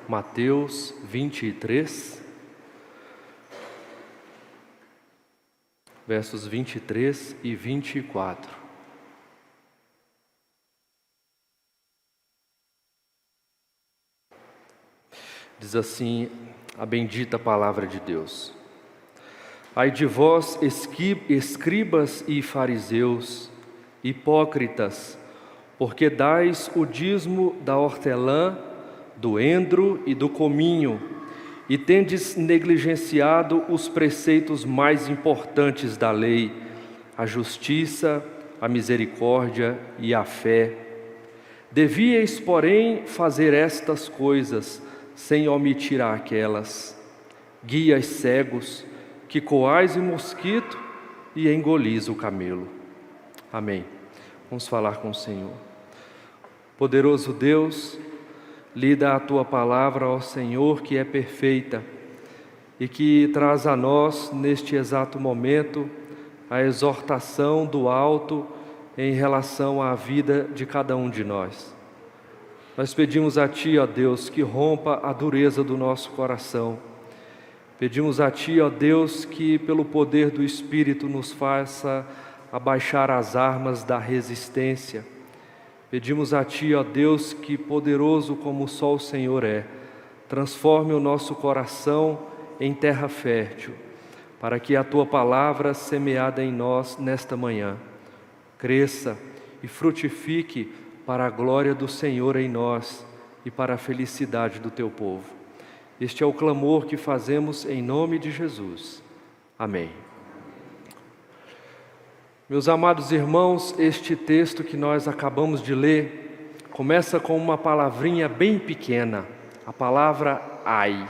Mateus 23, versos 23 e 24. Diz assim a bendita palavra de Deus: Ai de vós, escribas e fariseus, hipócritas, porque dais o dízimo da hortelã, do endro e do cominho, e tendes negligenciado os preceitos mais importantes da lei, a justiça, a misericórdia e a fé. Devíeis, porém, fazer estas coisas, sem omitir aquelas. Guias cegos, que coais o mosquito e engolis o camelo. Amém. Vamos falar com o Senhor. Poderoso Deus, lida a Tua palavra, ó Senhor, que é perfeita e que traz a nós, neste exato momento, a exortação do alto em relação à vida de cada um de nós. Nós pedimos a Ti, ó Deus, que rompa a dureza do nosso coração. Pedimos a Ti, ó Deus, que pelo poder do Espírito nos faça abaixar as armas da resistência. Pedimos a Ti, ó Deus, que poderoso como só o Senhor é, transforme o nosso coração em terra fértil, para que a Tua palavra semeada em nós nesta manhã cresça e frutifique para a glória do Senhor em nós e para a felicidade do Teu povo. Este é o clamor que fazemos em nome de Jesus. Amém. Meus amados irmãos, este texto que nós acabamos de ler começa com uma palavrinha bem pequena, a palavra ai.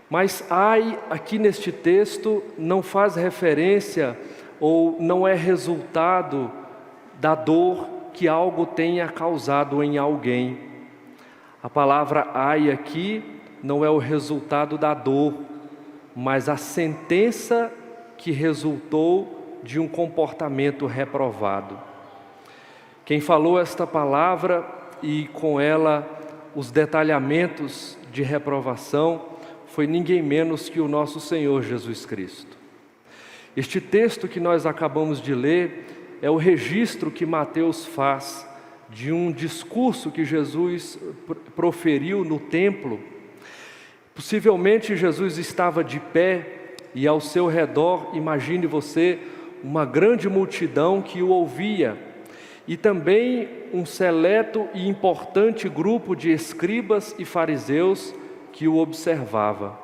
Mas ai, aqui neste texto, não faz referência ou não é resultado da dor que algo tenha causado em alguém. A palavra ai aqui não é o resultado da dor, mas a sentença que resultou de um comportamento reprovado. Quem falou esta palavra e com ela os detalhamentos de reprovação foi ninguém menos que o nosso Senhor Jesus Cristo. Este texto que nós acabamos de ler é o registro que Mateus faz de um discurso que Jesus proferiu no templo. Possivelmente Jesus estava de pé e ao seu redor, imagine você, uma grande multidão que o ouvia e também um seleto e importante grupo de escribas e fariseus que o observava.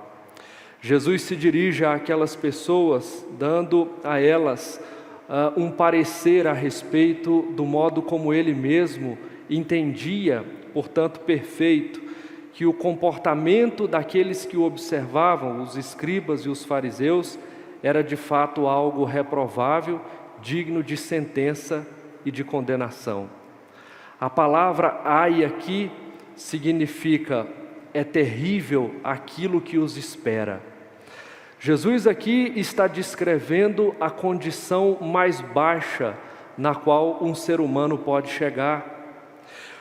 Jesus se dirige àquelas pessoas, dando a elas um parecer a respeito do modo como ele mesmo entendia, portanto perfeito, que o comportamento daqueles que o observavam, os escribas e os fariseus, era de fato algo reprovável, digno de sentença e de condenação. A palavra ai aqui significa é terrível aquilo que os espera. Jesus aqui está descrevendo a condição mais baixa na qual um ser humano pode chegar.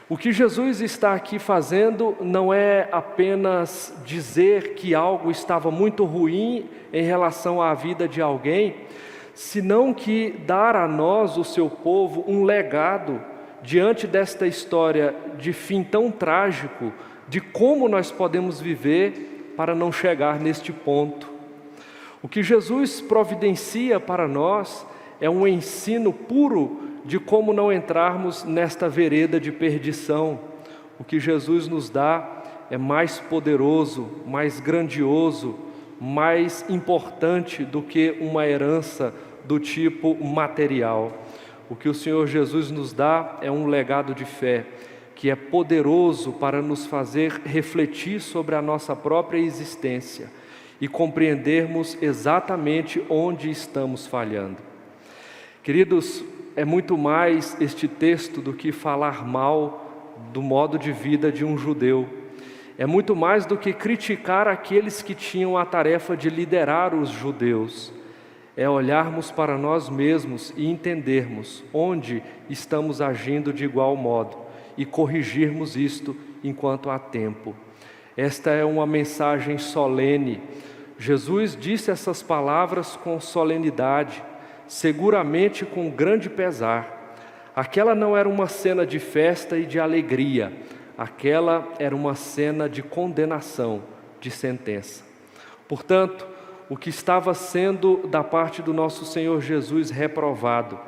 O que Jesus está aqui fazendo não é apenas dizer que algo estava muito ruim em relação à vida de alguém, senão que dar a nós, o seu povo, um legado diante desta história de fim tão trágico, de como nós podemos viver para não chegar neste ponto. O que Jesus providencia para nós é um ensino puro de como não entrarmos nesta vereda de perdição. O que Jesus nos dá é mais poderoso, mais grandioso, mais importante do que uma herança do tipo material. O que o Senhor Jesus nos dá é um legado de fé, que é poderoso para nos fazer refletir sobre a nossa própria existência e compreendermos exatamente onde estamos falhando. Queridos, é muito mais este texto do que falar mal do modo de vida de um judeu. É muito mais do que criticar aqueles que tinham a tarefa de liderar os judeus. É olharmos para nós mesmos e entendermos onde estamos agindo de igual modo e corrigirmos isto enquanto há tempo. Esta é uma mensagem solene. Jesus disse essas palavras com solenidade, seguramente com grande pesar. Aquela não era uma cena de festa e de alegria, aquela era uma cena de condenação, de sentença. Portanto, o que estava sendo da parte do nosso Senhor Jesus reprovado,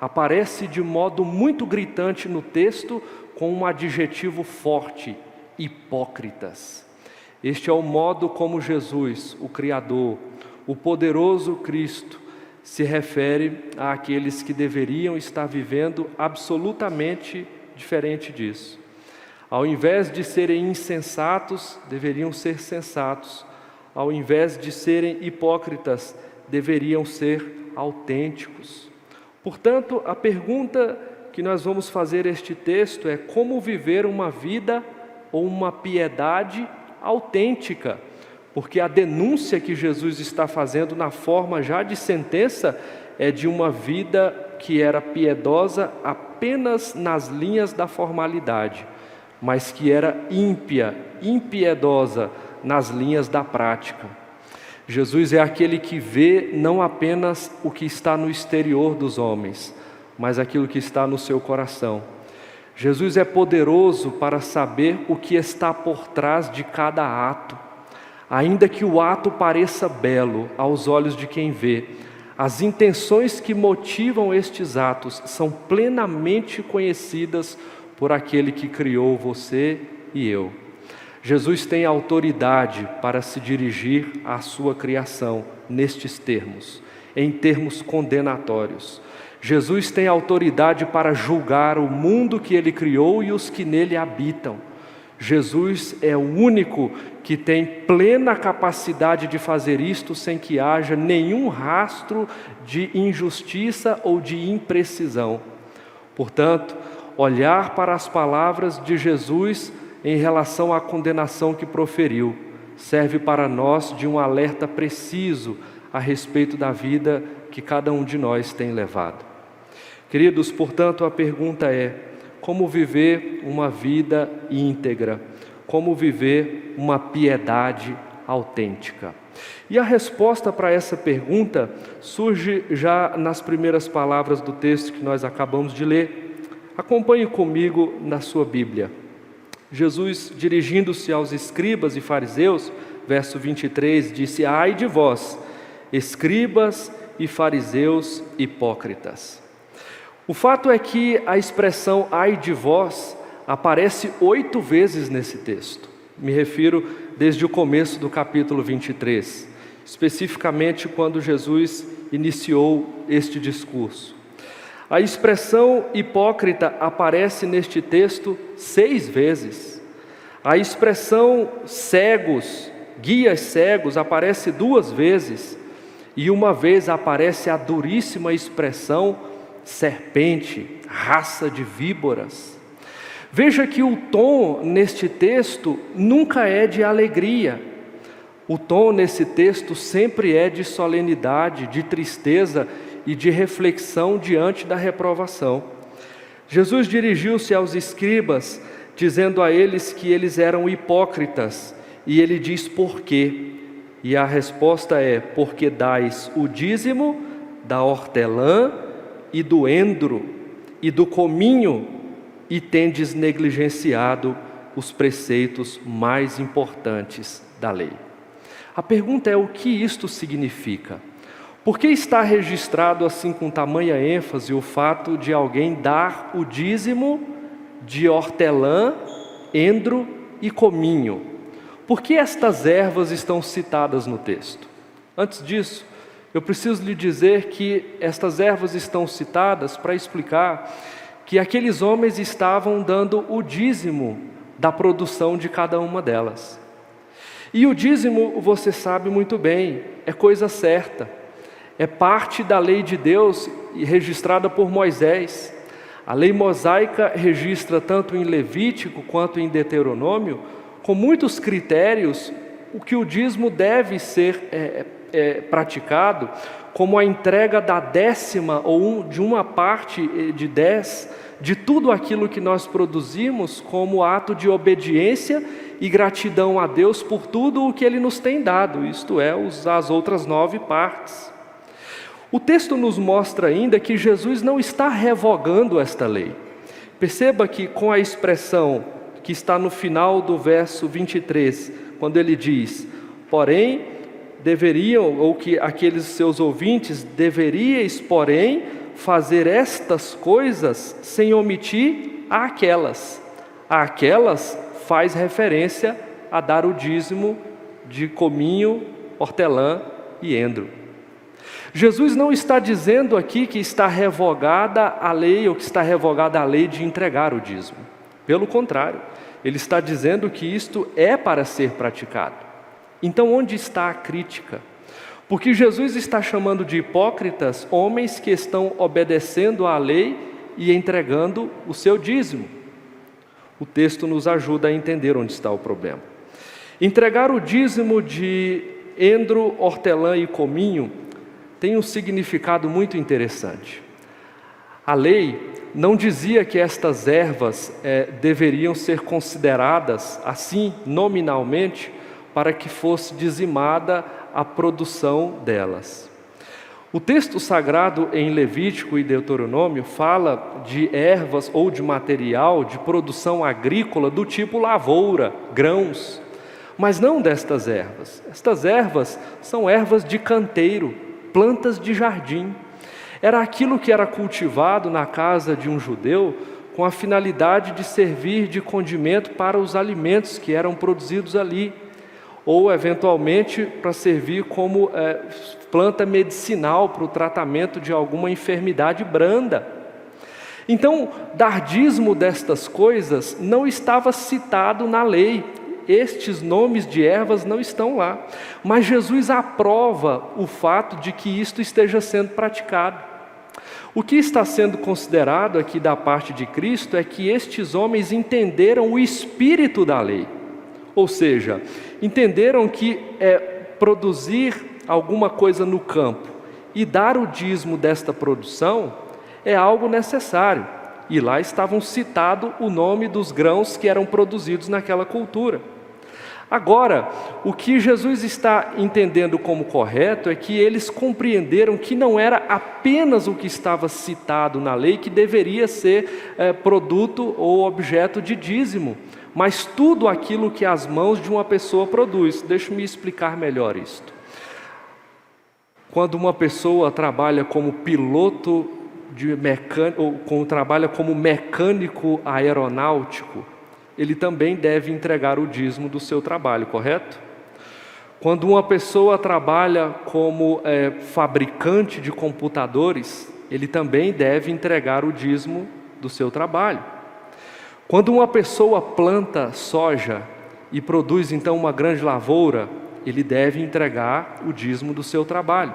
aparece de modo muito gritante no texto com um adjetivo forte: hipócritas. Este é o modo como Jesus, o Criador, o poderoso Cristo, se refere àqueles que deveriam estar vivendo absolutamente diferente disso. Ao invés de serem insensatos, deveriam ser sensatos. Ao invés de serem hipócritas, deveriam ser autênticos. Portanto, a pergunta que nós vamos fazer este texto é: como viver uma vida ou uma piedade autêntica? Porque a denúncia que Jesus está fazendo na forma já de sentença é de uma vida que era piedosa apenas nas linhas da formalidade, mas que era ímpia, impiedosa nas linhas da prática. Jesus é aquele que vê não apenas o que está no exterior dos homens, mas aquilo que está no seu coração. Jesus é poderoso para saber o que está por trás de cada ato. Ainda que o ato pareça belo aos olhos de quem vê, as intenções que motivam estes atos são plenamente conhecidas por aquele que criou você e eu. Jesus tem autoridade para se dirigir à sua criação nestes termos, em termos condenatórios. Jesus tem autoridade para julgar o mundo que Ele criou e os que nele habitam. Jesus é o único que tem plena capacidade de fazer isto sem que haja nenhum rastro de injustiça ou de imprecisão. Portanto, olhar para as palavras de Jesus em relação à condenação que proferiu serve para nós de um alerta preciso a respeito da vida que cada um de nós tem levado. Queridos, portanto, a pergunta é: como viver uma vida íntegra? Como viver uma piedade autêntica? E a resposta para essa pergunta surge já nas primeiras palavras do texto que nós acabamos de ler. Acompanhe comigo na sua Bíblia. Jesus, dirigindo-se aos escribas e fariseus, verso 23, disse: ai de vós, escribas e fariseus hipócritas. O fato é que a expressão ai de vós aparece 8 vezes nesse texto. Me refiro desde o começo do capítulo 23, especificamente quando Jesus iniciou este discurso. A expressão hipócrita aparece neste texto 6 vezes. A expressão cegos, guias cegos, aparece 2 vezes. E uma vez aparece a duríssima expressão serpente, raça de víboras. Veja que o tom neste texto nunca é de alegria. O tom nesse texto sempre é de solenidade, de tristeza e de reflexão diante da reprovação. Jesus dirigiu-se aos escribas, dizendo a eles que eles eram hipócritas, e ele diz por quê. E a resposta é: porque dais o dízimo da hortelã e do endro e do cominho, e tendes negligenciado os preceitos mais importantes da lei. A pergunta é: o que isto significa? Por que está registrado assim com tamanha ênfase o fato de alguém dar o dízimo de hortelã, endro e cominho? Por que estas ervas estão citadas no texto? Antes disso, eu preciso lhe dizer que estas ervas estão citadas para explicar que aqueles homens estavam dando o dízimo da produção de cada uma delas. E o dízimo, você sabe muito bem, é coisa certa. É parte da lei de Deus registrada por Moisés. A lei mosaica registra tanto em Levítico quanto em Deuteronômio, com muitos critérios, o que o dízimo deve ser praticado, como a entrega da 10ª ou de uma parte de 10 de tudo aquilo que nós produzimos como ato de obediência e gratidão a Deus por tudo o que Ele nos tem dado, isto é, as outras 9 partes. O texto nos mostra ainda que Jesus não está revogando esta lei. Perceba que com a expressão que está no final do verso 23, quando ele diz, porém, deveriam, ou que aqueles seus ouvintes, deveríeis, porém, fazer estas coisas sem omitir aquelas. Aquelas faz referência a dar o dízimo de cominho, hortelã e endro. Jesus não está dizendo aqui que está revogada a lei, ou que está revogada a lei de entregar o dízimo. Pelo contrário, ele está dizendo que isto é para ser praticado. Então, onde está a crítica? Porque Jesus está chamando de hipócritas homens que estão obedecendo à lei e entregando o seu dízimo. O texto nos ajuda a entender onde está o problema. Entregar o dízimo de endro, hortelã e cominho tem um significado muito interessante. A lei não dizia que estas ervas deveriam ser consideradas assim nominalmente para que fosse dizimada a produção delas. O texto sagrado em Levítico e Deuteronômio fala de ervas ou de material de produção agrícola do tipo lavoura, grãos, mas não destas ervas. Estas ervas são ervas de canteiro, plantas de jardim. Era aquilo que era cultivado na casa de um judeu com a finalidade de servir de condimento para os alimentos que eram produzidos ali, ou eventualmente para servir como planta medicinal para o tratamento de alguma enfermidade branda. Então, dar dízimo destas coisas não estava citado na lei. Estes nomes de ervas não estão lá, mas Jesus aprova o fato de que isto esteja sendo praticado. O que está sendo considerado aqui da parte de Cristo é que estes homens entenderam o espírito da lei, ou seja, entenderam que produzir alguma coisa no campo e dar o dízimo desta produção é algo necessário, e lá estavam citado o nome dos grãos que eram produzidos naquela cultura. Agora, o que Jesus está entendendo como correto é que eles compreenderam que não era apenas o que estava citado na lei que deveria ser produto ou objeto de dízimo, mas tudo aquilo que as mãos de uma pessoa produz. Deixa-me explicar melhor isto. Quando uma pessoa trabalha como piloto ou trabalha como mecânico aeronáutico, ele também deve entregar o dízimo do seu trabalho, correto? Quando uma pessoa trabalha como fabricante de computadores, ele também deve entregar o dízimo do seu trabalho. Quando uma pessoa planta soja e produz então uma grande lavoura, ele deve entregar o dízimo do seu trabalho.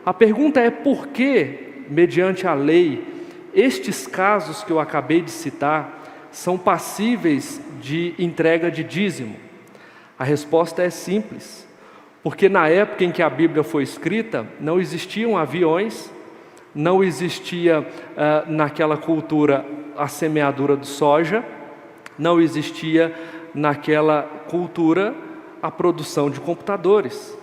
A pergunta é por que, mediante a lei, estes casos que eu acabei de citar são passíveis de entrega de dízimo? A resposta é simples, porque na época em que a Bíblia foi escrita, não existiam aviões, não existia naquela cultura a semeadura de soja, não existia naquela cultura a produção de computadores.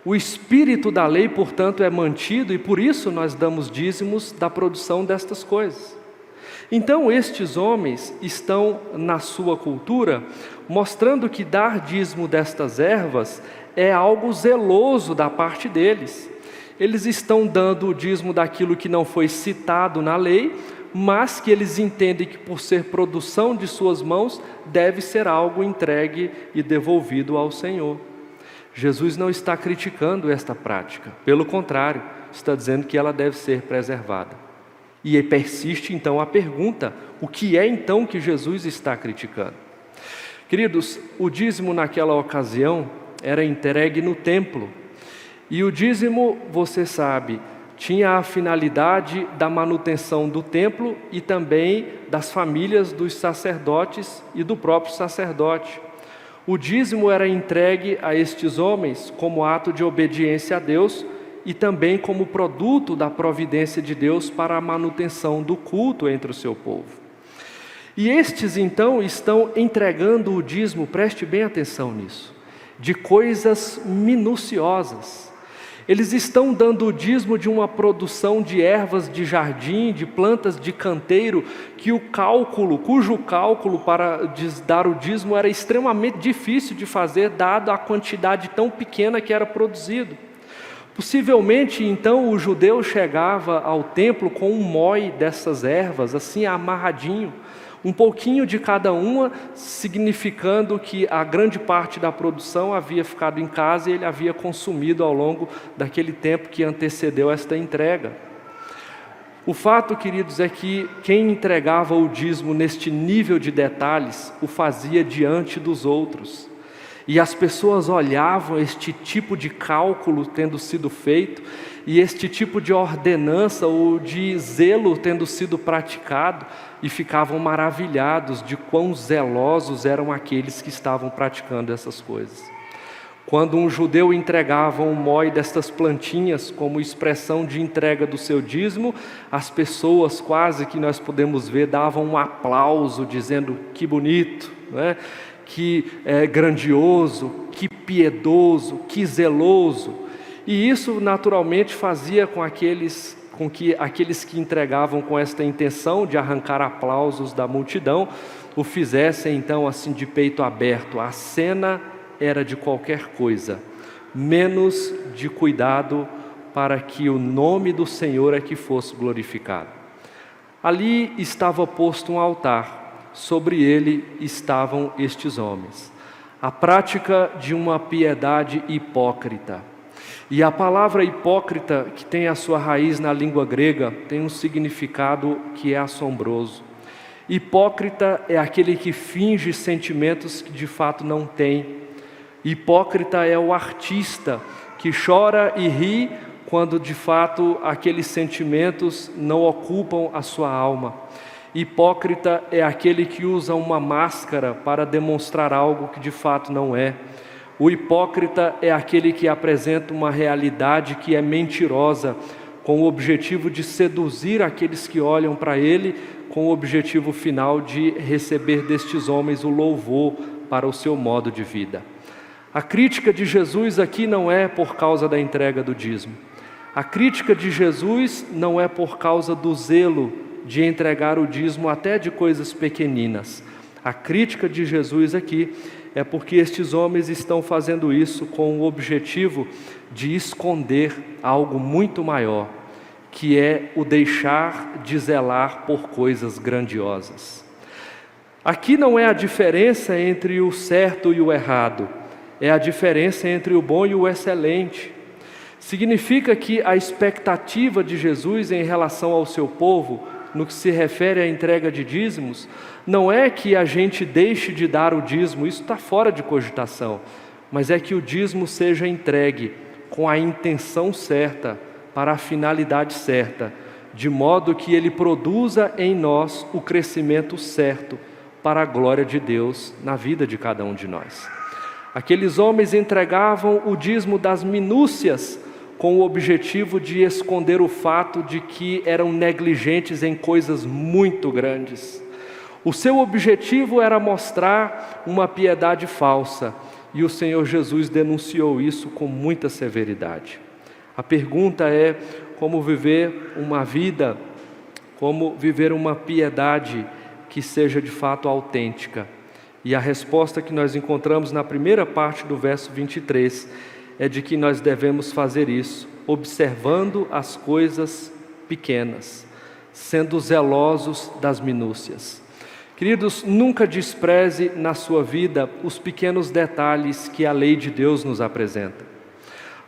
O espírito da lei, portanto, é mantido e por isso nós damos dízimos da produção destas coisas. Então, estes homens estão na sua cultura mostrando que dar dízimo destas ervas é algo zeloso da parte deles. Eles estão dando o dízimo daquilo que não foi citado na lei, mas que eles entendem que por ser produção de suas mãos, deve ser algo entregue e devolvido ao Senhor. Jesus não está criticando esta prática, pelo contrário, está dizendo que ela deve ser preservada. E persiste então a pergunta, o que é então que Jesus está criticando? Queridos, o dízimo naquela ocasião era entregue no templo, e o dízimo, você sabe, tinha a finalidade da manutenção do templo e também das famílias dos sacerdotes e do próprio sacerdote. O dízimo era entregue a estes homens como ato de obediência a Deus e também como produto da providência de Deus para a manutenção do culto entre o seu povo. E estes então estão entregando o dízimo, preste bem atenção nisso, de coisas minuciosas. Eles estão dando o dízimo de uma produção de ervas de jardim, de plantas de canteiro, cujo cálculo para dar o dízimo era extremamente difícil de fazer, dado a quantidade tão pequena que era produzido. Possivelmente, então, o judeu chegava ao templo com um mói dessas ervas, assim amarradinho, um pouquinho de cada uma, significando que a grande parte da produção havia ficado em casa e ele havia consumido ao longo daquele tempo que antecedeu esta entrega. O fato, queridos, é que quem entregava o dízimo neste nível de detalhes, o fazia diante dos outros. E as pessoas olhavam este tipo de cálculo tendo sido feito, e este tipo de ordenança ou de zelo tendo sido praticado, e ficavam maravilhados de quão zelosos eram aqueles que estavam praticando essas coisas. Quando um judeu entregava um mói destas plantinhas como expressão de entrega do seu dízimo, as pessoas, quase que nós podemos ver, davam um aplauso dizendo: que bonito, né? Que grandioso, que piedoso, que zeloso. E isso naturalmente fazia com que aqueles que entregavam com esta intenção de arrancar aplausos da multidão, o fizessem então assim de peito aberto. A cena era de qualquer coisa, menos de cuidado para que o nome do Senhor é que fosse glorificado. Ali estava posto um altar, sobre ele estavam estes homens. A prática de uma piedade hipócrita. E a palavra hipócrita, que tem a sua raiz na língua grega, tem um significado que é assombroso. Hipócrita é aquele que finge sentimentos que de fato não tem. Hipócrita é o artista que chora e ri quando de fato aqueles sentimentos não ocupam a sua alma. Hipócrita é aquele que usa uma máscara para demonstrar algo que de fato não é. O hipócrita é aquele que apresenta uma realidade que é mentirosa, com o objetivo de seduzir aqueles que olham para ele, com o objetivo final de receber destes homens o louvor para o seu modo de vida. A crítica de Jesus aqui não é por causa da entrega do dízimo. A crítica de Jesus não é por causa do zelo de entregar o dízimo até de coisas pequeninas. A crítica de Jesus aqui é porque estes homens estão fazendo isso com o objetivo de esconder algo muito maior, que é o deixar de zelar por coisas grandiosas. Aqui não é a diferença entre o certo e o errado, é a diferença entre o bom e o excelente. Significa que a expectativa de Jesus em relação ao seu povo, no que se refere à entrega de dízimos, não é que a gente deixe de dar o dízimo, isso está fora de cogitação, mas é que o dízimo seja entregue com a intenção certa, para a finalidade certa, de modo que ele produza em nós o crescimento certo para a glória de Deus na vida de cada um de nós. Aqueles homens entregavam o dízimo das minúcias, com o objetivo de esconder o fato de que eram negligentes em coisas muito grandes. O seu objetivo era mostrar uma piedade falsa, e o Senhor Jesus denunciou isso com muita severidade. A pergunta é: como viver uma vida, como viver uma piedade que seja de fato autêntica? E a resposta que nós encontramos na primeira parte do verso 23 é de que nós devemos fazer isso, observando as coisas pequenas, sendo zelosos das minúcias. Queridos, nunca despreze na sua vida os pequenos detalhes que a lei de Deus nos apresenta.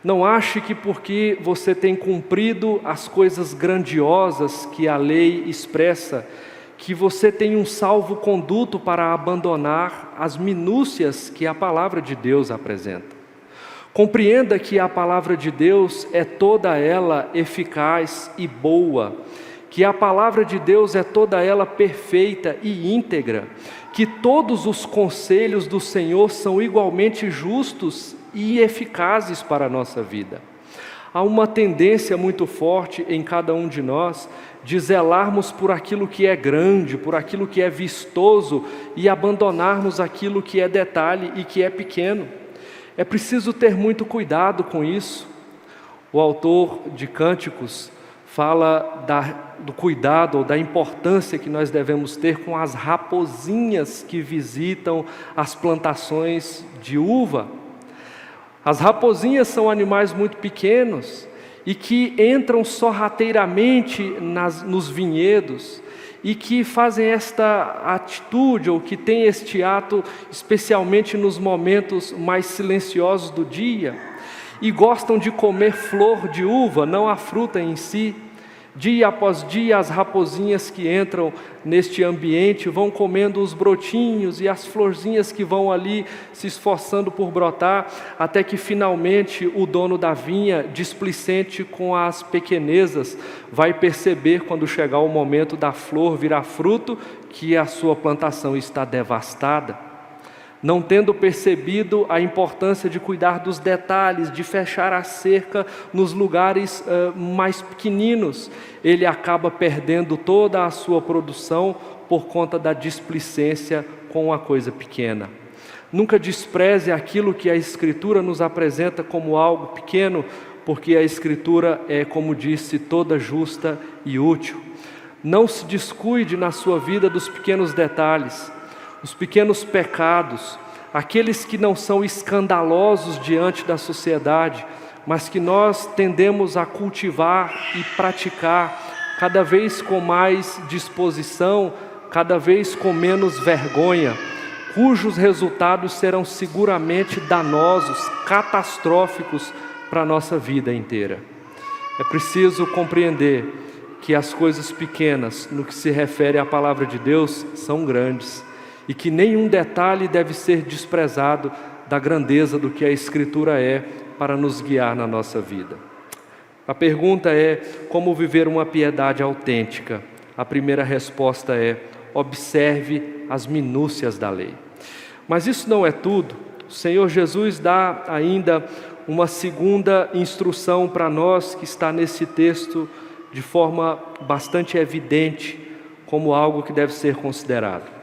Não ache que porque você tem cumprido as coisas grandiosas que a lei expressa, que você tem um salvo-conduto para abandonar as minúcias que a palavra de Deus apresenta. Compreenda que a palavra de Deus é toda ela eficaz e boa, que a palavra de Deus é toda ela perfeita e íntegra, que todos os conselhos do Senhor são igualmente justos e eficazes para a nossa vida. Há uma tendência muito forte em cada um de nós de zelarmos por aquilo que é grande, por aquilo que é vistoso e abandonarmos aquilo que é detalhe e que é pequeno. É preciso ter muito cuidado com isso. O autor de Cânticos fala do cuidado ou da importância que nós devemos ter com as raposinhas que visitam as plantações de uva. As raposinhas são animais muito pequenos e que entram sorrateiramente nos vinhedos e que fazem esta atitude ou que têm este ato especialmente nos momentos mais silenciosos do dia e gostam de comer flor de uva, não a fruta em si. Dia após dia, as raposinhas que entram neste ambiente vão comendo os brotinhos e as florzinhas que vão ali se esforçando por brotar, até que finalmente o dono da vinha, displicente com as pequenezas, vai perceber quando chegar o momento da flor virar fruto, que a sua plantação está devastada. Não tendo percebido a importância de cuidar dos detalhes, de fechar a cerca nos lugares mais pequeninos, ele acaba perdendo toda a sua produção por conta da displicência com a coisa pequena. Nunca despreze aquilo que a Escritura nos apresenta como algo pequeno, porque a Escritura é, como disse, toda justa e útil. Não se descuide na sua vida dos pequenos detalhes, os pequenos pecados, aqueles que não são escandalosos diante da sociedade, mas que nós tendemos a cultivar e praticar cada vez com mais disposição, cada vez com menos vergonha, cujos resultados serão seguramente danosos, catastróficos para a nossa vida inteira. É preciso compreender que as coisas pequenas, no que se refere à palavra de Deus, são grandes, e que nenhum detalhe deve ser desprezado da grandeza do que a Escritura é para nos guiar na nossa vida. A pergunta é: como viver uma piedade autêntica? A primeira resposta é: observe as minúcias da lei. Mas isso não é tudo. O Senhor Jesus dá ainda uma segunda instrução para nós, que está nesse texto de forma bastante evidente, como algo que deve ser considerado.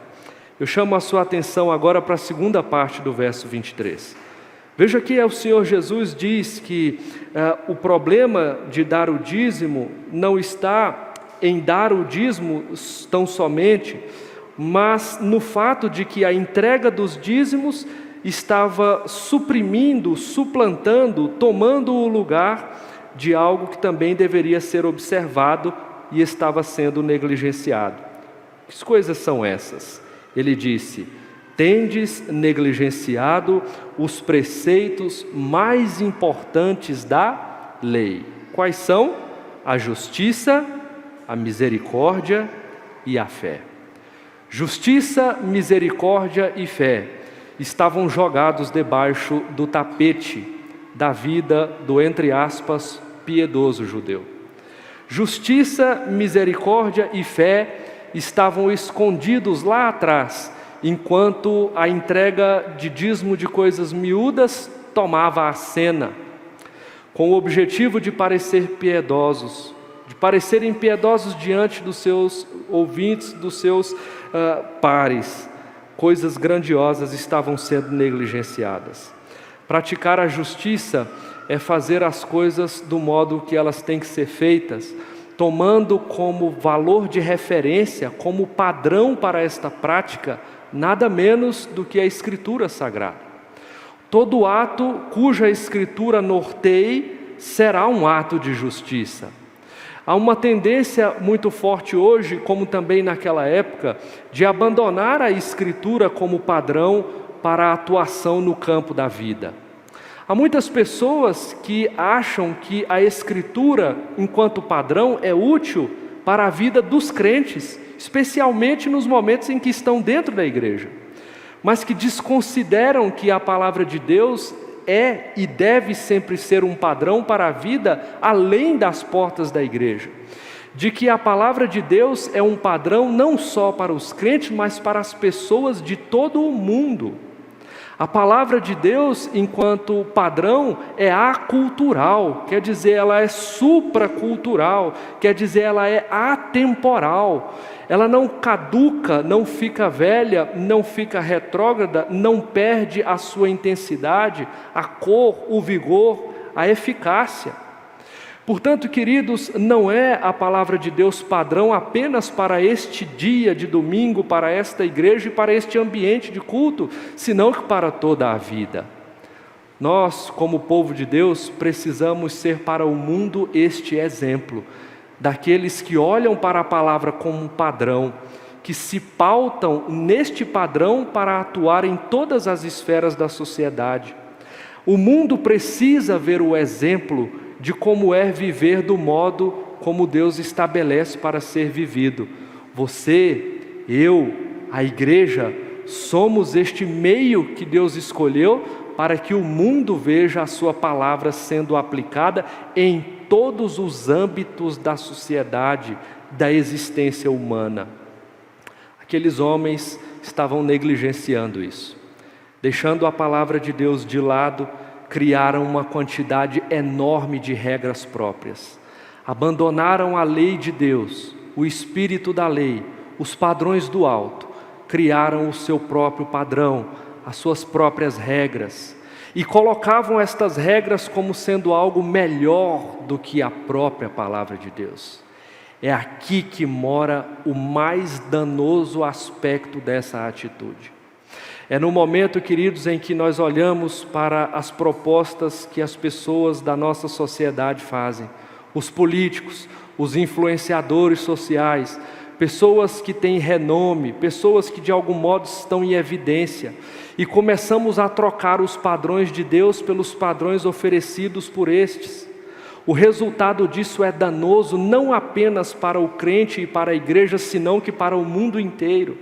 Eu chamo a sua atenção agora para a segunda parte do verso 23. Veja que o Senhor Jesus diz que o problema de dar o dízimo não está em dar o dízimo tão somente, mas no fato de que a entrega dos dízimos estava suprimindo, suplantando, tomando o lugar de algo que também deveria ser observado e estava sendo negligenciado. Que coisas são essas? Ele disse: tendes negligenciado os preceitos mais importantes da lei. Quais são? A justiça, a misericórdia e a fé. Justiça, misericórdia e fé estavam jogados debaixo do tapete da vida do, entre aspas, piedoso judeu. Justiça, misericórdia e fé estavam escondidos lá atrás, enquanto a entrega de dízimo de coisas miúdas tomava a cena, com o objetivo de parecer piedosos, de parecerem piedosos diante dos seus ouvintes, dos seus pares. Coisas grandiosas estavam sendo negligenciadas. Praticar a justiça é fazer as coisas do modo que elas têm que ser feitas, tomando como valor de referência, como padrão para esta prática, nada menos do que a Escritura Sagrada. Todo ato cuja Escritura norteie será um ato de justiça. Há uma tendência muito forte hoje, como também naquela época, de abandonar a Escritura como padrão para a atuação no campo da vida. Há muitas pessoas que acham que a Escritura, enquanto padrão, é útil para a vida dos crentes, especialmente nos momentos em que estão dentro da igreja, mas que desconsideram que a palavra de Deus é e deve sempre ser um padrão para a vida além das portas da igreja, de que a palavra de Deus é um padrão não só para os crentes, mas para as pessoas de todo o mundo. A palavra de Deus, enquanto padrão, é acultural, quer dizer, ela é supracultural, quer dizer, ela é atemporal. Ela não caduca, não fica velha, não fica retrógrada, não perde a sua intensidade, a cor, o vigor, a eficácia. Portanto, queridos, não é a palavra de Deus padrão apenas para este dia de domingo, para esta igreja e para este ambiente de culto, senão que para toda a vida. Nós, como povo de Deus, precisamos ser para o mundo este exemplo, daqueles que olham para a palavra como um padrão, que se pautam neste padrão para atuar em todas as esferas da sociedade. O mundo precisa ver o exemplo de como é viver do modo como Deus estabelece para ser vivido. Você, eu, a igreja, somos este meio que Deus escolheu para que o mundo veja a sua palavra sendo aplicada em todos os âmbitos da sociedade, da existência humana. Aqueles homens estavam negligenciando isso, deixando a palavra de Deus de lado. Criaram uma quantidade enorme de regras próprias, abandonaram a lei de Deus, o espírito da lei, os padrões do alto, criaram o seu próprio padrão, as suas próprias regras, e colocavam estas regras como sendo algo melhor do que a própria palavra de Deus. É aqui que mora o mais danoso aspecto dessa atitude. É no momento, queridos, em que nós olhamos para as propostas que as pessoas da nossa sociedade fazem, os políticos, os influenciadores sociais, pessoas que têm renome, pessoas que de algum modo estão em evidência, e começamos a trocar os padrões de Deus pelos padrões oferecidos por estes. O resultado disso é danoso não apenas para o crente e para a igreja, senão que para o mundo inteiro.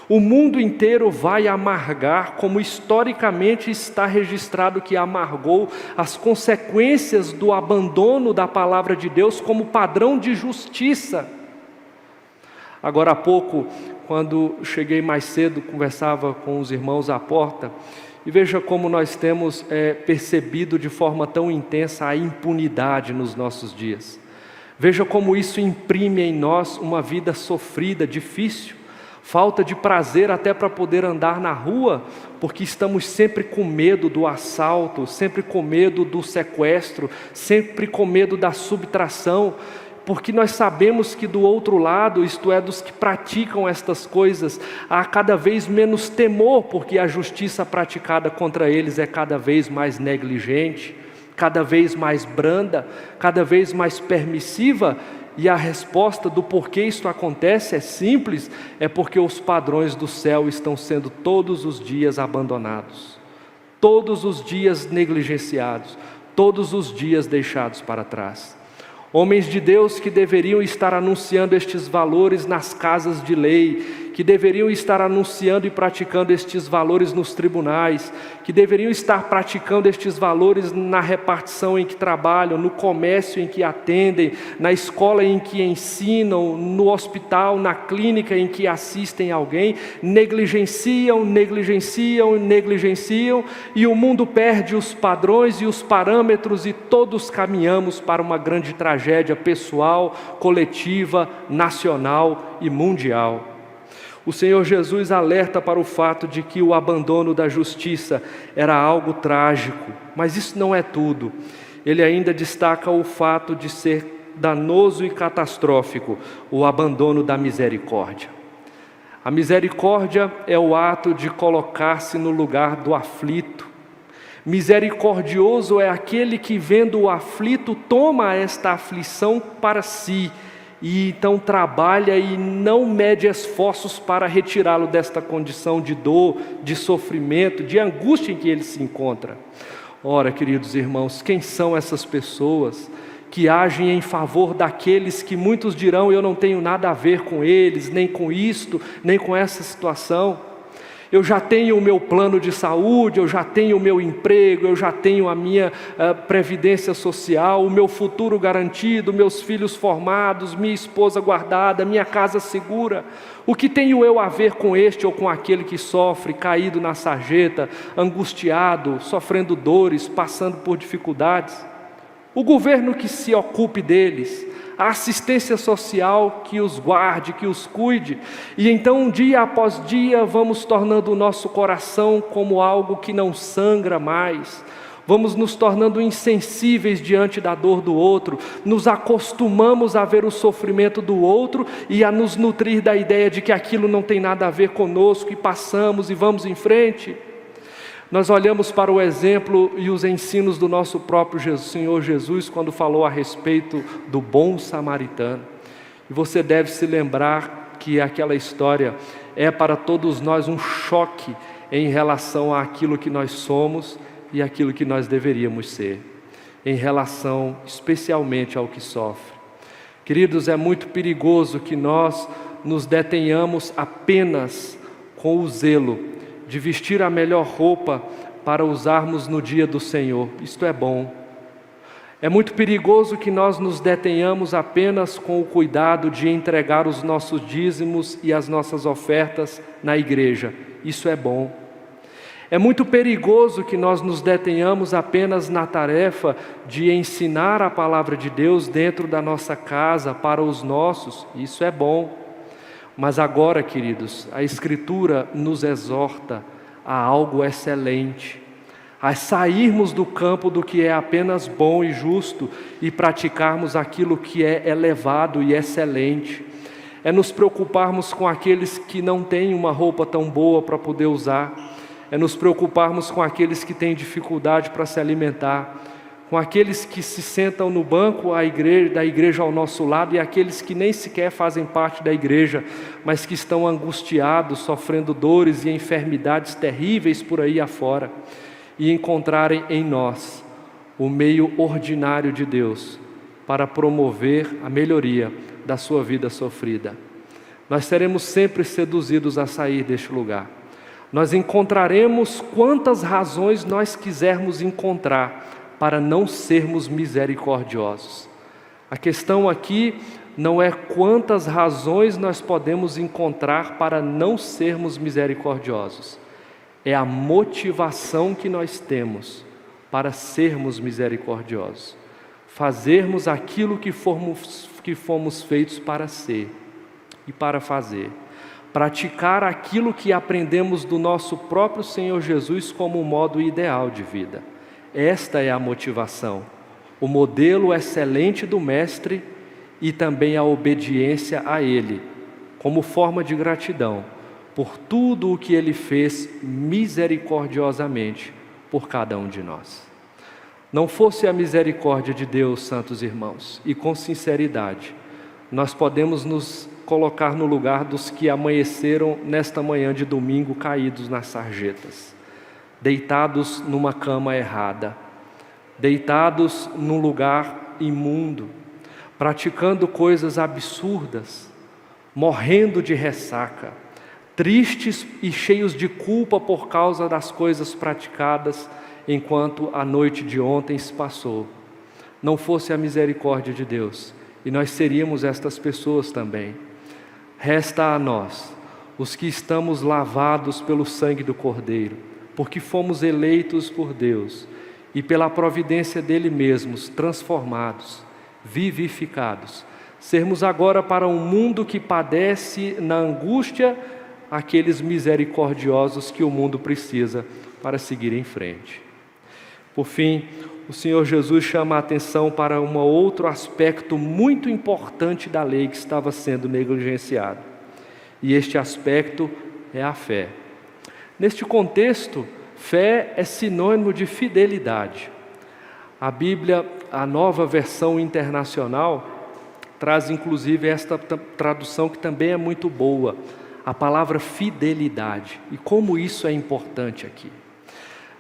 O mundo inteiro vai amargar, como historicamente está registrado que amargou, as consequências do abandono da palavra de Deus como padrão de justiça. Agora há pouco, quando cheguei mais cedo, conversava com os irmãos à porta, e veja como nós temos percebido de forma tão intensa a impunidade nos nossos dias. Veja como isso imprime em nós uma vida sofrida, difícil, falta de prazer até para poder andar na rua, porque estamos sempre com medo do assalto, sempre com medo do sequestro, sempre com medo da subtração, porque nós sabemos que do outro lado, isto é, dos que praticam estas coisas, há cada vez menos temor, porque a justiça praticada contra eles é cada vez mais negligente, cada vez mais branda, cada vez mais permissiva. E a resposta do porquê isto acontece é simples, é porque os padrões do céu estão sendo todos os dias abandonados, todos os dias negligenciados, todos os dias deixados para trás. Homens de Deus que deveriam estar anunciando estes valores nas casas de lei, que deveriam estar anunciando e praticando estes valores nos tribunais, que deveriam estar praticando estes valores na repartição em que trabalham, no comércio em que atendem, na escola em que ensinam, no hospital, na clínica em que assistem alguém, negligenciam, e o mundo perde os padrões e os parâmetros e todos caminhamos para uma grande tragédia pessoal, coletiva, nacional e mundial. O Senhor Jesus alerta para o fato de que o abandono da justiça era algo trágico, mas isso não é tudo. Ele ainda destaca o fato de ser danoso e catastrófico, o abandono da misericórdia. A misericórdia é o ato de colocar-se no lugar do aflito. Misericordioso é aquele que, vendo o aflito, toma esta aflição para si, e então trabalha e não mede esforços para retirá-lo desta condição de dor, de sofrimento, de angústia em que ele se encontra. Ora, queridos irmãos, quem são essas pessoas que agem em favor daqueles que muitos dirão: eu não tenho nada a ver com eles, nem com isto, nem com essa situação? Eu já tenho o meu plano de saúde, eu já tenho o meu emprego, eu já tenho a minha previdência social, o meu futuro garantido, meus filhos formados, minha esposa guardada, minha casa segura. O que tenho eu a ver com este ou com aquele que sofre, caído na sarjeta, angustiado, sofrendo dores, passando por dificuldades? O governo que se ocupe deles, a assistência social que os guarde, que os cuide. E então, dia após dia, vamos tornando o nosso coração como algo que não sangra mais. Vamos nos tornando insensíveis diante da dor do outro, nos acostumamos a ver o sofrimento do outro e a nos nutrir da ideia de que aquilo não tem nada a ver conosco e passamos e vamos em frente. Nós olhamos para o exemplo e os ensinos do nosso próprio Senhor Jesus quando falou a respeito do bom samaritano. E você deve se lembrar que aquela história é para todos nós um choque em relação àquilo que nós somos e aquilo que nós deveríamos ser, em relação especialmente ao que sofre. Queridos, é muito perigoso que nós nos detenhamos apenas com o zelo de vestir a melhor roupa para usarmos no dia do Senhor. Isto é bom. É muito perigoso que nós nos detenhamos apenas com o cuidado de entregar os nossos dízimos e as nossas ofertas na igreja. Isso é bom. É muito perigoso que nós nos detenhamos apenas na tarefa de ensinar a palavra de Deus dentro da nossa casa para os nossos. Isso é bom. Mas agora, queridos, a Escritura nos exorta a algo excelente, a sairmos do campo do que é apenas bom e justo e praticarmos aquilo que é elevado e excelente. É nos preocuparmos com aqueles que não têm uma roupa tão boa para poder usar, é nos preocuparmos com aqueles que têm dificuldade para se alimentar, com aqueles que se sentam no banco da igreja ao nosso lado e aqueles que nem sequer fazem parte da igreja, mas que estão angustiados, sofrendo dores e enfermidades terríveis por aí afora, e encontrarem em nós o meio ordinário de Deus para promover a melhoria da sua vida sofrida. Nós seremos sempre seduzidos a sair deste lugar. Nós encontraremos quantas razões nós quisermos encontrar para não sermos misericordiosos. A questão aqui não é quantas razões nós podemos encontrar para não sermos misericordiosos. É a motivação que nós temos para sermos misericordiosos. Fazermos aquilo que fomos feitos para ser e para fazer. Praticar aquilo que aprendemos do nosso próprio Senhor Jesus como um modo ideal de vida. Esta é a motivação, o modelo excelente do Mestre e também a obediência a Ele, como forma de gratidão por tudo o que Ele fez misericordiosamente por cada um de nós. Não fosse a misericórdia de Deus, santos irmãos, e com sinceridade, nós podemos nos colocar no lugar dos que amanheceram nesta manhã de domingo caídos nas sarjetas, deitados numa cama errada, deitados num lugar imundo, praticando coisas absurdas, morrendo de ressaca, tristes e cheios de culpa por causa das coisas praticadas enquanto a noite de ontem se passou. Não fosse a misericórdia de Deus, e nós seríamos estas pessoas também. Resta a nós, os que estamos lavados pelo sangue do Cordeiro, porque fomos eleitos por Deus e pela providência dele mesmos, transformados, vivificados, sermos agora para um mundo que padece na angústia, aqueles misericordiosos que o mundo precisa para seguir em frente. Por fim, o Senhor Jesus chama a atenção para um outro aspecto muito importante da lei que estava sendo negligenciado. E este aspecto é a fé. Neste contexto, fé é sinônimo de fidelidade. A Bíblia, a Nova Versão Internacional, traz inclusive esta tradução que também é muito boa, a palavra fidelidade. E como isso é importante aqui.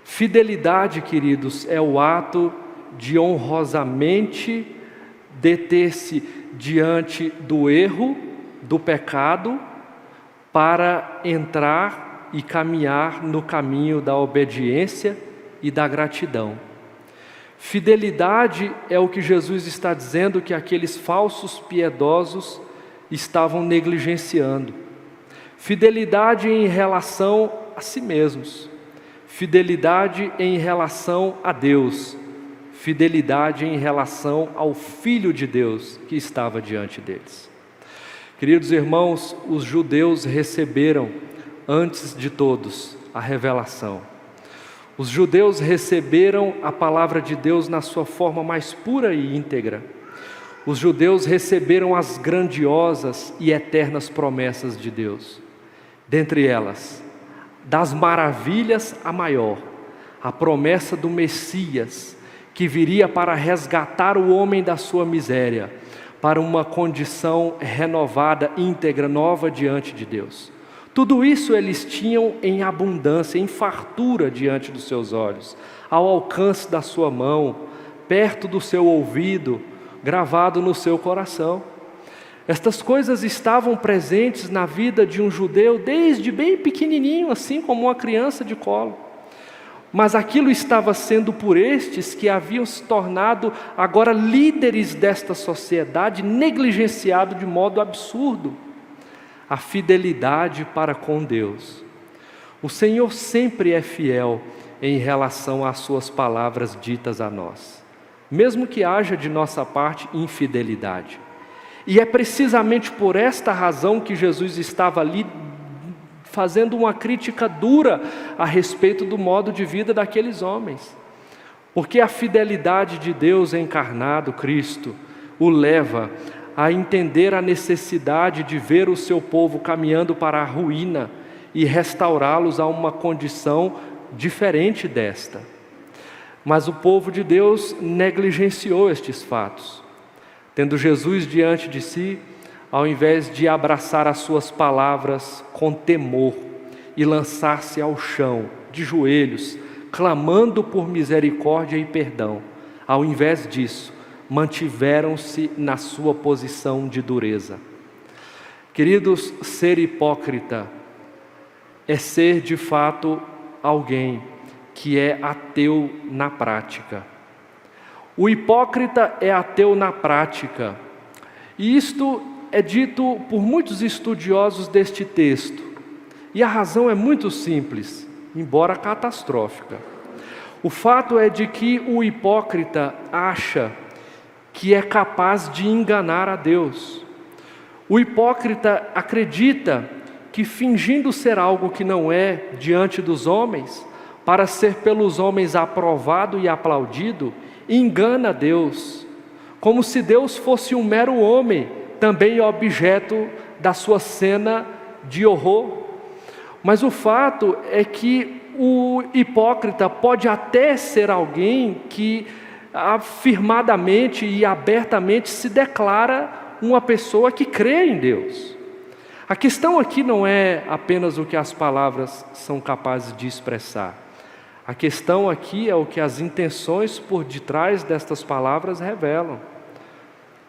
Fidelidade, queridos, é o ato de honrosamente deter-se diante do erro, do pecado, para entrar e caminhar no caminho da obediência e da gratidão. Fidelidade é o que Jesus está dizendo que aqueles falsos piedosos estavam negligenciando. Fidelidade em relação a si mesmos. Fidelidade em relação a Deus. Fidelidade em relação ao Filho de Deus que estava diante deles. Queridos irmãos, os judeus receberam, antes de todos, a revelação. Os judeus receberam a palavra de Deus na sua forma mais pura e íntegra. Os judeus receberam as grandiosas e eternas promessas de Deus. Dentre elas, das maravilhas a maior, a promessa do Messias, que viria para resgatar o homem da sua miséria, para uma condição renovada, íntegra, nova diante de Deus. Tudo isso eles tinham em abundância, em fartura diante dos seus olhos, ao alcance da sua mão, perto do seu ouvido, gravado no seu coração. Estas coisas estavam presentes na vida de um judeu desde bem pequenininho, assim como uma criança de colo. Mas aquilo estava sendo por estes que haviam se tornado agora líderes desta sociedade, negligenciado de modo absurdo a fidelidade para com Deus. O Senhor sempre é fiel em relação às suas palavras ditas a nós, mesmo que haja de nossa parte infidelidade. E é precisamente por esta razão que Jesus estava ali fazendo uma crítica dura a respeito do modo de vida daqueles homens. Porque a fidelidade de Deus encarnado, Cristo, o leva a entender a necessidade de ver o seu povo caminhando para a ruína e restaurá-los a uma condição diferente desta. Mas o povo de Deus negligenciou estes fatos. Tendo Jesus diante de si, ao invés de abraçar as suas palavras com temor e lançar-se ao chão, de joelhos, clamando por misericórdia e perdão, ao invés disso, mantiveram-se na sua posição de dureza. Queridos, ser hipócrita é ser de fato alguém que é ateu na prática. O hipócrita é ateu na prática, e isto é dito por muitos estudiosos deste texto, e a razão é muito simples, embora catastrófica. O fato é de que o hipócrita acha que é capaz de enganar a Deus. O hipócrita acredita que, fingindo ser algo que não é diante dos homens, para ser pelos homens aprovado e aplaudido, engana Deus, como se Deus fosse um mero homem, também objeto da sua cena de horror. Mas o fato é que o hipócrita pode até ser alguém que afirmadamente e abertamente se declara uma pessoa que crê em Deus. A questão aqui não é apenas o que as palavras são capazes de expressar. A questão aqui é o que as intenções por detrás destas palavras revelam.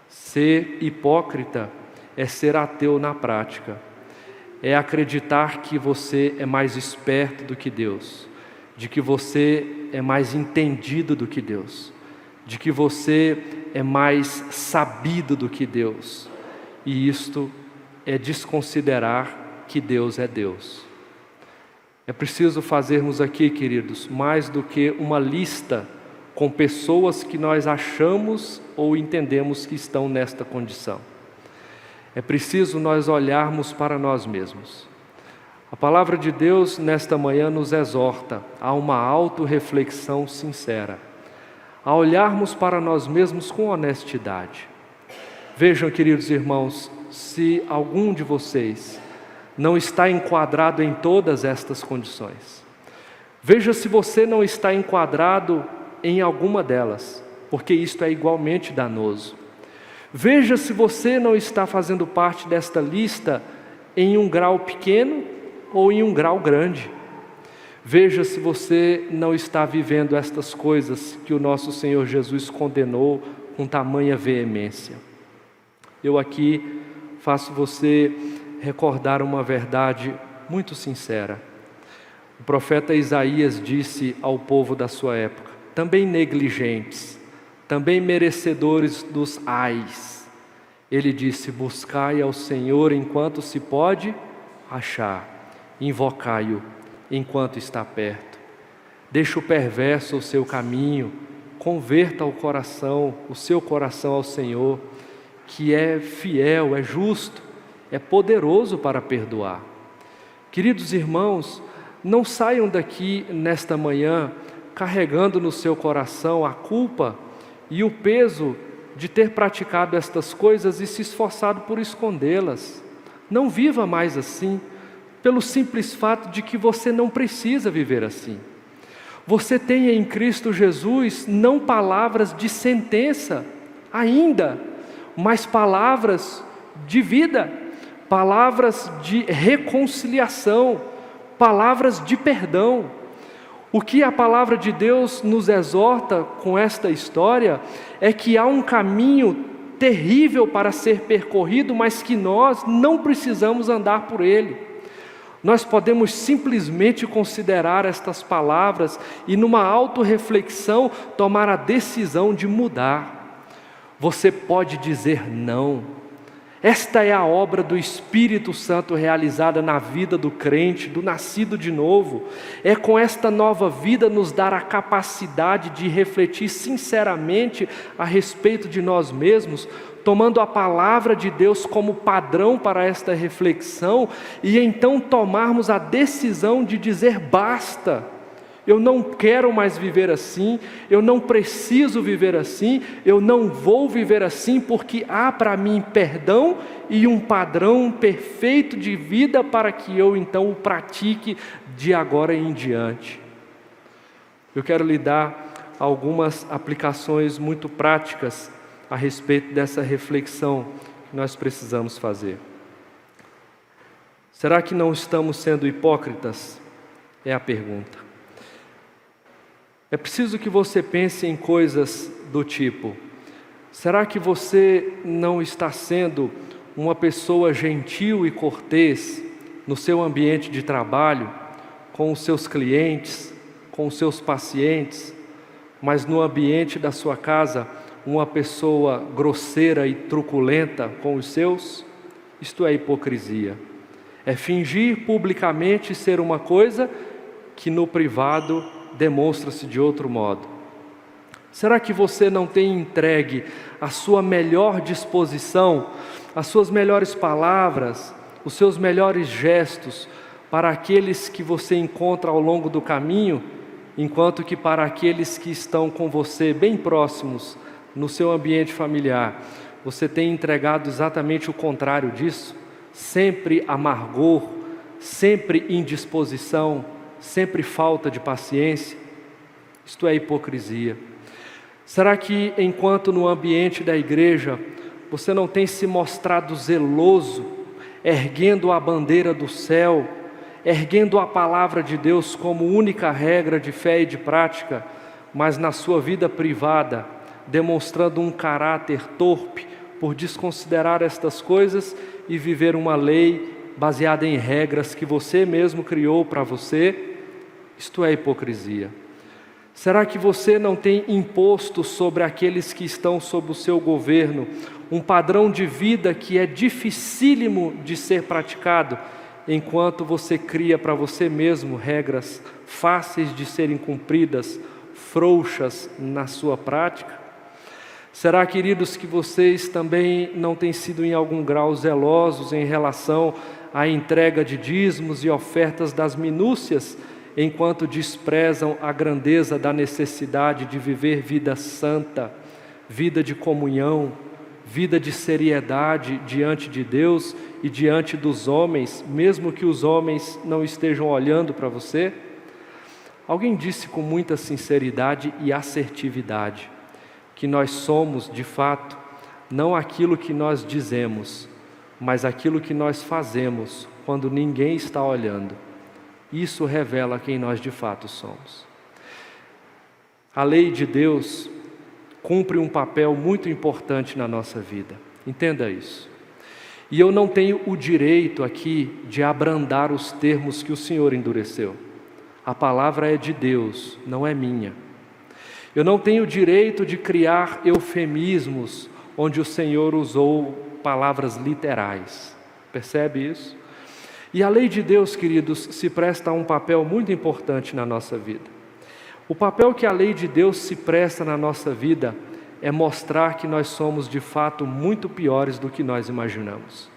Ser hipócrita é ser ateu na prática. É acreditar que você é mais esperto do que Deus, de que você é mais entendido do que Deus, de que você é mais sabido do que Deus. E isto é desconsiderar que Deus é Deus. É preciso fazermos aqui, queridos, mais do que uma lista com pessoas que nós achamos ou entendemos que estão nesta condição. É preciso nós olharmos para nós mesmos. A palavra de Deus nesta manhã nos exorta a uma autorreflexão sincera, a olharmos para nós mesmos com honestidade. Vejam, queridos irmãos, se algum de vocês não está enquadrado em todas estas condições. Veja se você não está enquadrado em alguma delas, porque isto é igualmente danoso. Veja se você não está fazendo parte desta lista em um grau pequeno ou em um grau grande. Veja se você não está vivendo estas coisas que o nosso Senhor Jesus condenou com tamanha veemência. Eu aqui faço você recordar uma verdade muito sincera. O profeta Isaías disse ao povo da sua época, também negligentes, também merecedores dos ais. Ele disse, buscai ao Senhor enquanto se pode achar, invocai-o enquanto está perto. Deixa o perverso o seu caminho, converta o seu coração ao Senhor, que é fiel, é justo, é poderoso para perdoar. Queridos irmãos, não saiam daqui nesta manhã carregando no seu coração a culpa e o peso de ter praticado estas coisas e se esforçado por escondê-las. Não viva mais assim, pelo simples fato de que você não precisa viver assim. Você tem em Cristo Jesus não palavras de sentença ainda, mas palavras de vida, palavras de reconciliação, palavras de perdão. O que a palavra de Deus nos exorta com esta história é que há um caminho terrível para ser percorrido, mas que nós não precisamos andar por ele. Nós podemos simplesmente considerar estas palavras e numa autorreflexão tomar a decisão de mudar. Você pode dizer não. Esta é a obra do Espírito Santo realizada na vida do crente, do nascido de novo. É com esta nova vida nos dar a capacidade de refletir sinceramente a respeito de nós mesmos, tomando a palavra de Deus como padrão para esta reflexão e então tomarmos a decisão de dizer basta. Eu não quero mais viver assim, eu não preciso viver assim, eu não vou viver assim, porque há para mim perdão e um padrão perfeito de vida para que eu então o pratique de agora em diante. Eu quero lhe dar algumas aplicações muito práticas a respeito dessa reflexão que nós precisamos fazer. Será que não estamos sendo hipócritas? É a pergunta. É preciso que você pense em coisas do tipo: será que você não está sendo uma pessoa gentil e cortês no seu ambiente de trabalho, com os seus clientes, com os seus pacientes, mas no ambiente da sua casa, uma pessoa grosseira e truculenta com os seus? Isto é hipocrisia. É fingir publicamente ser uma coisa que no privado demonstra-se de outro modo. Será que você não tem entregue a sua melhor disposição, as suas melhores palavras, os seus melhores gestos para aqueles que você encontra ao longo do caminho, enquanto que para aqueles que estão com você bem próximos no seu ambiente familiar, você tem entregado exatamente o contrário disso? Sempre amargor, sempre indisposição, sempre falta de paciência? Isto é hipocrisia. Será que enquanto no ambiente da igreja você não tem se mostrado zeloso, erguendo a bandeira do céu, erguendo a palavra de Deus como única regra de fé e de prática, mas na sua vida privada, demonstrando um caráter torpe por desconsiderar estas coisas e viver uma lei baseada em regras que você mesmo criou para você? Isto é hipocrisia. Será que você não tem imposto sobre aqueles que estão sob o seu governo um padrão de vida que é dificílimo de ser praticado, enquanto você cria para você mesmo regras fáceis de serem cumpridas, frouxas na sua prática? Será, queridos, que vocês também não têm sido em algum grau zelosos em relação à entrega de dízimos e ofertas das minúcias, enquanto desprezam a grandeza da necessidade de viver vida santa, vida de comunhão, vida de seriedade diante de Deus e diante dos homens, mesmo que os homens não estejam olhando para você? Alguém disse com muita sinceridade e assertividade que nós somos, de fato, não aquilo que nós dizemos, mas aquilo que nós fazemos quando ninguém está olhando. Isso revela quem nós de fato somos. A lei de Deus cumpre um papel muito importante na nossa vida. Entenda isso. E eu não tenho o direito aqui de abrandar os termos que o Senhor endureceu. A palavra é de Deus, não é minha. Eu não tenho direito de criar eufemismos onde o Senhor usou palavras literais. Percebe isso? E a lei de Deus, queridos, se presta a um papel muito importante na nossa vida. O papel que a lei de Deus se presta na nossa vida é mostrar que nós somos de fato muito piores do que nós imaginamos.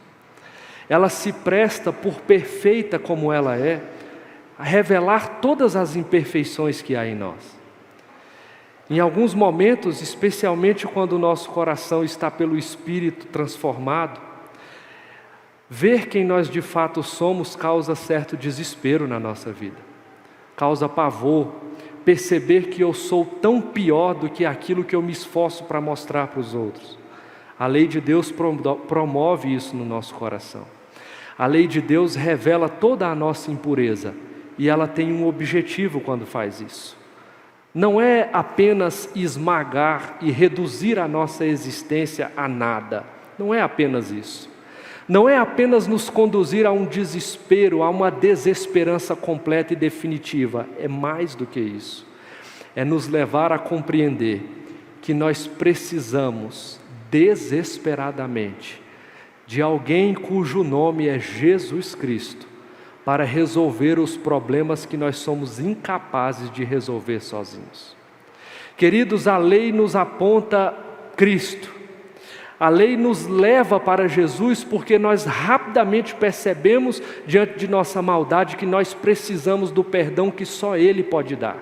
Ela se presta, por perfeita como ela é, a revelar todas as imperfeições que há em nós. Em alguns momentos, especialmente quando o nosso coração está pelo Espírito transformado, ver quem nós de fato somos causa certo desespero na nossa vida, causa pavor, perceber que eu sou tão pior do que aquilo que eu me esforço para mostrar para os outros. A lei de Deus promove isso no nosso coração. A lei de Deus revela toda a nossa impureza e ela tem um objetivo quando faz isso. Não é apenas esmagar e reduzir a nossa existência a nada. Não é apenas isso. Não é apenas nos conduzir a um desespero, a uma desesperança completa e definitiva. É mais do que isso. É nos levar a compreender que nós precisamos desesperadamente de alguém cujo nome é Jesus Cristo, para resolver os problemas que nós somos incapazes de resolver sozinhos. Queridos, a lei nos aponta Cristo. A lei nos leva para Jesus porque nós rapidamente percebemos, diante de nossa maldade, que nós precisamos do perdão que só Ele pode dar.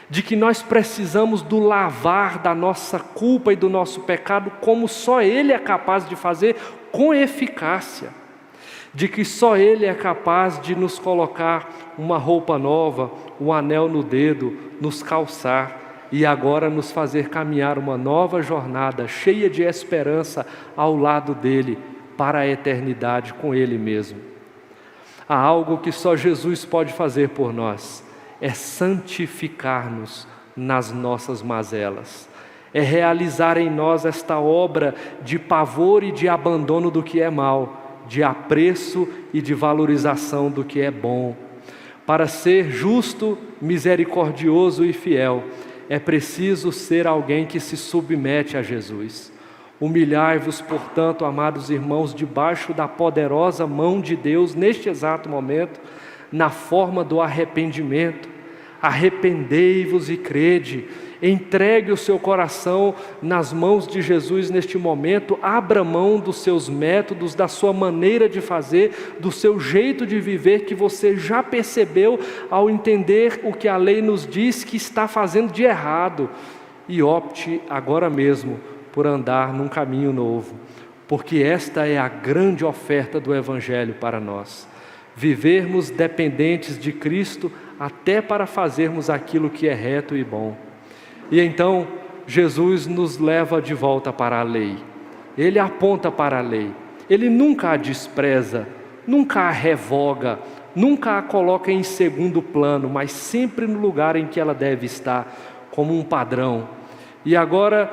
De que nós precisamos do lavar da nossa culpa e do nosso pecado, como só Ele é capaz de fazer com eficácia. De que só Ele é capaz de nos colocar uma roupa nova, um anel no dedo, nos calçar e agora nos fazer caminhar uma nova jornada cheia de esperança ao lado dEle para a eternidade com Ele mesmo. Há algo que só Jesus pode fazer por nós, é santificar-nos nas nossas mazelas, é realizar em nós esta obra de pavor e de abandono do que é mal, de apreço e de valorização do que é bom. Para ser justo, misericordioso e fiel, é preciso ser alguém que se submete a Jesus. Humilhai-vos, portanto, amados irmãos, debaixo da poderosa mão de Deus, neste exato momento, na forma do arrependimento. Arrependei-vos e crede. Entregue o seu coração nas mãos de Jesus neste momento, abra mão dos seus métodos, da sua maneira de fazer, do seu jeito de viver que você já percebeu ao entender o que a lei nos diz que está fazendo de errado, e opte agora mesmo por andar num caminho novo, porque esta é a grande oferta do Evangelho para nós, vivermos dependentes de Cristo até para fazermos aquilo que é reto e bom. E então Jesus nos leva de volta para a lei. Ele aponta para a lei. Ele nunca a despreza, nunca a revoga, nunca a coloca em segundo plano, mas sempre no lugar em que ela deve estar, como um padrão. E agora,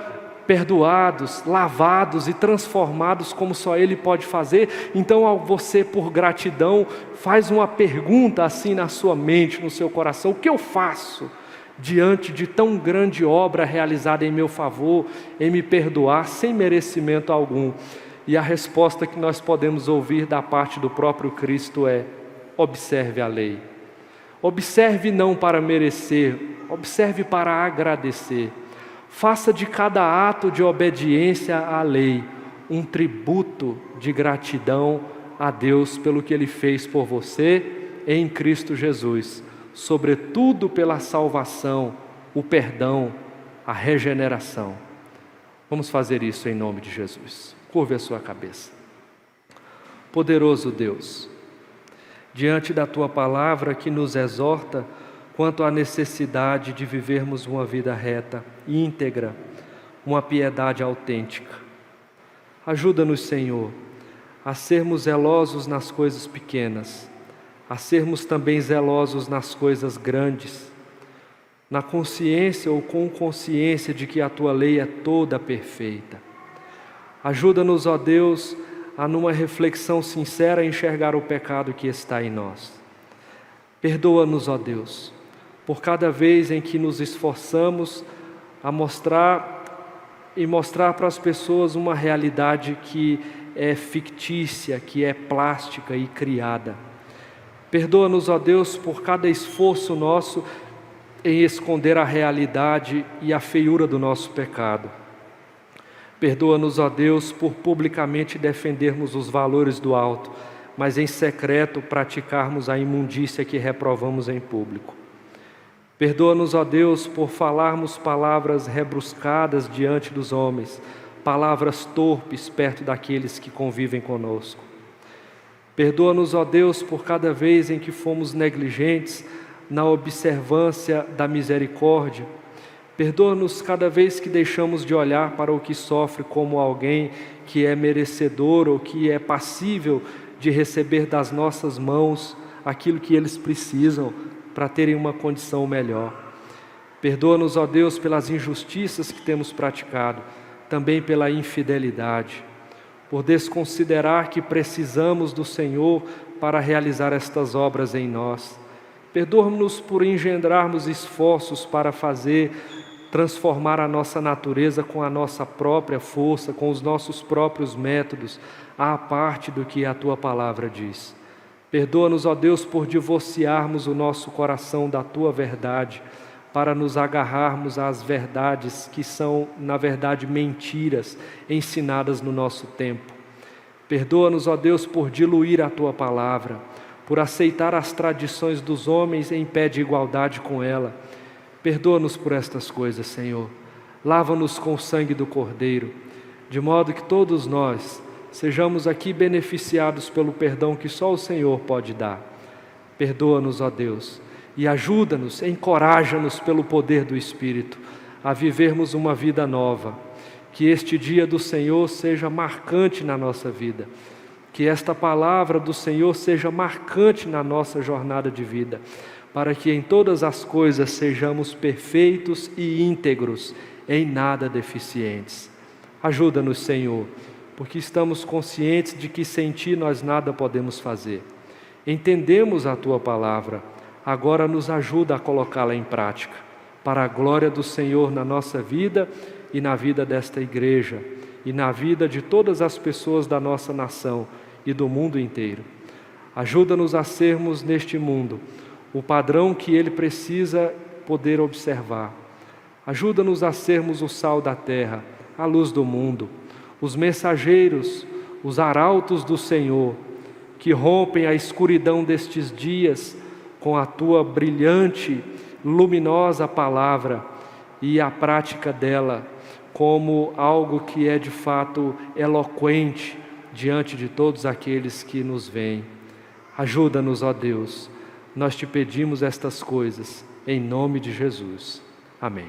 perdoados, lavados e transformados como só Ele pode fazer, então você, por gratidão, faz uma pergunta assim na sua mente, no seu coração: o que eu faço diante de tão grande obra realizada em meu favor, em me perdoar sem merecimento algum? E a resposta que nós podemos ouvir da parte do próprio Cristo é: observe a lei. Observe não para merecer, observe para agradecer. Faça de cada ato de obediência à lei um tributo de gratidão a Deus pelo que Ele fez por você em Cristo Jesus, sobretudo pela salvação, o perdão, a regeneração. Vamos fazer isso em nome de Jesus. Curve a sua cabeça. Poderoso Deus, diante da Tua palavra que nos exorta quanto à necessidade de vivermos uma vida reta, íntegra, uma piedade autêntica, ajuda-nos, Senhor, a sermos zelosos nas coisas pequenas, a sermos também zelosos nas coisas grandes, na consciência ou com consciência de que a Tua lei é toda perfeita. Ajuda-nos, ó Deus, a numa reflexão sincera enxergar o pecado que está em nós. Perdoa-nos, ó Deus, por cada vez em que nos esforçamos a mostrar para as pessoas uma realidade que é fictícia, que é plástica e criada. Perdoa-nos, ó Deus, por cada esforço nosso em esconder a realidade e a feiura do nosso pecado. Perdoa-nos, ó Deus, por publicamente defendermos os valores do alto, mas em secreto praticarmos a imundícia que reprovamos em público. Perdoa-nos, ó Deus, por falarmos palavras rebruscadas diante dos homens, palavras torpes perto daqueles que convivem conosco. Perdoa-nos, ó Deus, por cada vez em que fomos negligentes na observância da misericórdia. Perdoa-nos cada vez que deixamos de olhar para o que sofre como alguém que é merecedor ou que é passível de receber das nossas mãos aquilo que eles precisam para terem uma condição melhor. Perdoa-nos, ó Deus, pelas injustiças que temos praticado, também pela infidelidade, por desconsiderar que precisamos do Senhor para realizar estas obras em nós. Perdoa-nos por engendrarmos esforços para transformar a nossa natureza com a nossa própria força, com os nossos próprios métodos, à parte do que a Tua palavra diz. Perdoa-nos, ó Deus, por divorciarmos o nosso coração da Tua verdade, para nos agarrarmos às verdades que são, na verdade, mentiras ensinadas no nosso tempo. Perdoa-nos, ó Deus, por diluir a Tua palavra, por aceitar as tradições dos homens em pé de igualdade com ela. Perdoa-nos por estas coisas, Senhor. Lava-nos com o sangue do Cordeiro, de modo que todos nós sejamos aqui beneficiados pelo perdão que só o Senhor pode dar. Perdoa-nos, ó Deus, e ajuda-nos, encoraja-nos pelo poder do Espírito a vivermos uma vida nova. Que este dia do Senhor seja marcante na nossa vida. Que esta palavra do Senhor seja marcante na nossa jornada de vida, para que em todas as coisas sejamos perfeitos e íntegros, em nada deficientes. Ajuda-nos, Senhor, porque estamos conscientes de que sem Ti nós nada podemos fazer. Entendemos a Tua palavra, agora nos ajuda a colocá-la em prática, para a glória do Senhor na nossa vida e na vida desta igreja, e na vida de todas as pessoas da nossa nação e do mundo inteiro. Ajuda-nos a sermos neste mundo o padrão que ele precisa poder observar. Ajuda-nos a sermos o sal da terra, a luz do mundo, os mensageiros, os arautos do Senhor, que rompem a escuridão destes dias com a Tua brilhante, luminosa palavra e a prática dela como algo que é de fato eloquente diante de todos aqueles que nos veem. Ajuda-nos, ó Deus, nós Te pedimos estas coisas, em nome de Jesus. Amém.